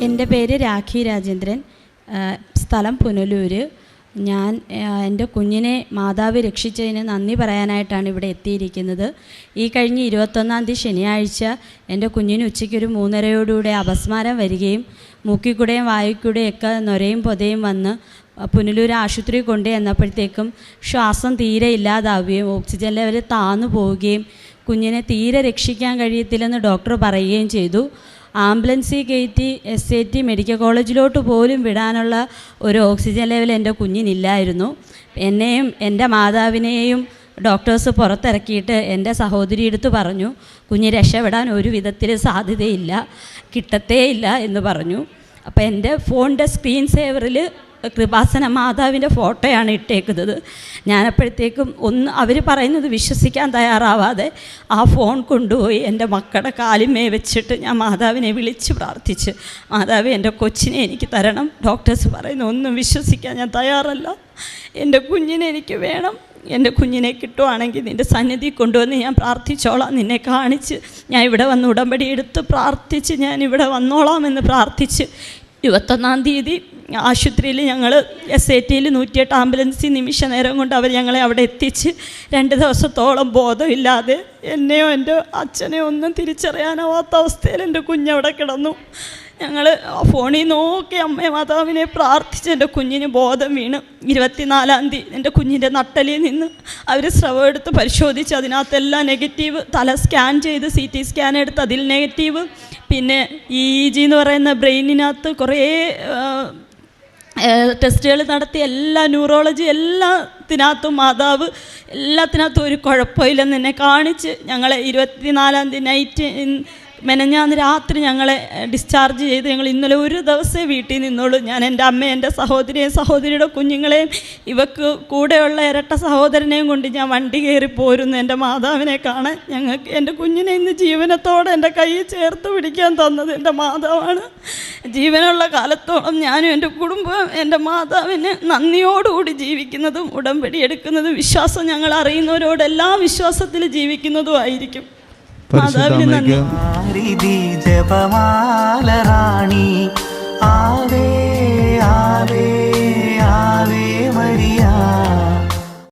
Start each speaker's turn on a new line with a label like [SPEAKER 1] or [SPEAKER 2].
[SPEAKER 1] എൻ്റെ പേര് രാഖി രാജേന്ദ്രൻ, സ്ഥലം പുനലൂർ. ഞാൻ എൻ്റെ കുഞ്ഞിനെ മാതാവ് രക്ഷിച്ചതിന് നന്ദി പറയാനായിട്ടാണ് ഇവിടെ എത്തിയിരിക്കുന്നത്. ഈ കഴിഞ്ഞ 21-ാം തീയതി ശനിയാഴ്ച എൻ്റെ കുഞ്ഞിന് ഉച്ചയ്ക്കൊരു 3:30 അപസ്മാരം വരികയും മൂക്കിക്കൂടെയും വായുക്കൂടെയൊക്കെ നൊരയും പൊതയും വന്ന് പുനലൂർ ആശുപത്രി കൊണ്ടു ചെന്നപ്പോഴത്തേക്കും ശ്വാസം തീരെ ഇല്ലാതാവുകയും ഓക്സിജൻ ലെവൽ താന്നു പോവുകയും കുഞ്ഞിനെ തീരെ രക്ഷിക്കാൻ കഴിയത്തില്ലെന്ന് ഡോക്ടർ പറയുകയും ചെയ്തു. ആംബുലൻസിൽ കയറ്റി SAT മെഡിക്കൽ കോളേജിലോട്ട് പോലും വിടാനുള്ള ഒരു ഓക്സിജൻ ലെവൽ എൻ്റെ കുഞ്ഞിനില്ലായിരുന്നു. എന്നെയും എൻ്റെ മാതാവിനെയും ഡോക്ടേഴ്സ് പുറത്തിറക്കിയിട്ട് എൻ്റെ സഹോദരി എടുത്ത് പറഞ്ഞു, കുഞ്ഞ് രക്ഷപ്പെടാൻ ഒരു വിധത്തിൽ സാധ്യതയില്ല, കിട്ടത്തേയില്ല എന്ന് പറഞ്ഞു. അപ്പോൾ എൻ്റെ ഫോണിൻ്റെ സ്ക്രീൻ സേവറിൽ കൃപാസന മാതാവിൻ്റെ ഫോട്ടോയാണ് ഇട്ടേക്കുന്നത്. ഞാനപ്പോഴത്തേക്കും അവർ പറയുന്നത് വിശ്വസിക്കാൻ തയ്യാറാവാതെ ആ ഫോൺ കൊണ്ടുപോയി എൻ്റെ മക്കളുടെ കാലിന്മേൽ വെച്ചിട്ട് ഞാൻ മാതാവിനെ വിളിച്ച് പ്രാർത്ഥിച്ച്, മാതാവ് എൻ്റെ കൊച്ചിനെ എനിക്ക് തരണം. ഡോക്ടേഴ്സ് പറയുന്ന ഒന്നും വിശ്വസിക്കാൻ ഞാൻ തയ്യാറല്ല, എൻ്റെ കുഞ്ഞിനെ എനിക്ക് വേണം, എൻ്റെ കുഞ്ഞിനെ കിട്ടുവാണെങ്കിൽ നിൻ്റെ സന്നിധി കൊണ്ടുവന്ന് ഞാൻ പ്രാർത്ഥിച്ചോളാം, നിന്നെ കാണിച്ച് ഞാൻ ഇവിടെ വന്ന് ഉടമ്പടി എടുത്ത് പ്രാർത്ഥിച്ച് ഞാൻ ഇവിടെ വന്നോളാമെന്ന് പ്രാർത്ഥിച്ച് 21-ാം തീയതി ആശുപത്രിയിൽ ഞങ്ങൾ SATയിൽ 108 ആംബുലൻസിൽ നിമിഷ നേരം കൊണ്ട് അവർ ഞങ്ങളെ അവിടെ എത്തിച്ച് 2 ദിവസത്തോളം ബോധമില്ലാതെ എന്നെയോ എൻ്റെ അച്ഛനെയോ ഒന്നും തിരിച്ചറിയാനാവാത്ത അവസ്ഥയിൽ എൻ്റെ കുഞ്ഞവിടെ കിടന്നു. ഞങ്ങൾ ഫോണിൽ നോക്കി അമ്മയെ മാതാവിനെ പ്രാർത്ഥിച്ച് എൻ്റെ കുഞ്ഞിന് ബോധം വീണ് 24-ാം തീയതി എൻ്റെ കുഞ്ഞിൻ്റെ നട്ടലിൽ നിന്ന് അവർ സ്രവം എടുത്ത് പരിശോധിച്ച് അതിനകത്തെല്ലാം നെഗറ്റീവ്. തല സ്കാൻ ചെയ്ത് CT സ്കാൻ എടുത്ത് അതിൽ നെഗറ്റീവ്. പിന്നെ EEG എന്ന് പറയുന്ന ബ്രെയിനിനകത്ത് കുറേ ടെസ്റ്റുകൾ നടത്തി എല്ലാ ന്യൂറോളജി എല്ലാത്തിനകത്തും മാതാവ് എല്ലാത്തിനകത്തും ഒരു കുഴപ്പമില്ലെന്ന് എന്നെ കാണിച്ച് ഞങ്ങളെ 24-ാം തീയതി നൈറ്റ് മെനഞ്ഞാന്ന് രാത്രി ഞങ്ങളെ ഡിസ്ചാർജ് ചെയ്ത് ഞങ്ങൾ ഇന്നലെ ഒരു ദിവസമേ വീട്ടിൽ നിന്നുള്ളൂ. ഞാൻ എൻ്റെ അമ്മയും എൻ്റെ സഹോദരിയെയും സഹോദരിയുടെ കുഞ്ഞുങ്ങളെയും ഇവക്ക് കൂടെയുള്ള ഇരട്ട സഹോദരനെയും കൊണ്ട് ഞാൻ വണ്ടി കയറി പോരുന്നു എൻ്റെ മാതാവിനെ കാണാൻ. ഞങ്ങൾക്ക് എൻ്റെ കുഞ്ഞിനെ ഇന്ന് ജീവനത്തോടെ എൻ്റെ കയ്യിൽ ചേർത്ത് പിടിക്കാൻ തന്നത് എൻ്റെ മാതാവാണ്. ജീവനുള്ള കാലത്തോളം ഞാനും എൻ്റെ കുടുംബവും എൻ്റെ മാതാവിന് നന്ദിയോടുകൂടി ജീവിക്കുന്നതും ഉടമ്പടി എടുക്കുന്നതും വിശ്വാസം ഞങ്ങൾ അറിയുന്നവരോടെല്ലാം വിശ്വാസത്തിൽ ജീവിക്കുന്നതും ആയിരിക്കും. മാതാവിന് നന്ദി.
[SPEAKER 2] ജപമാല റാണി ആവേ ആവേ ആവേ.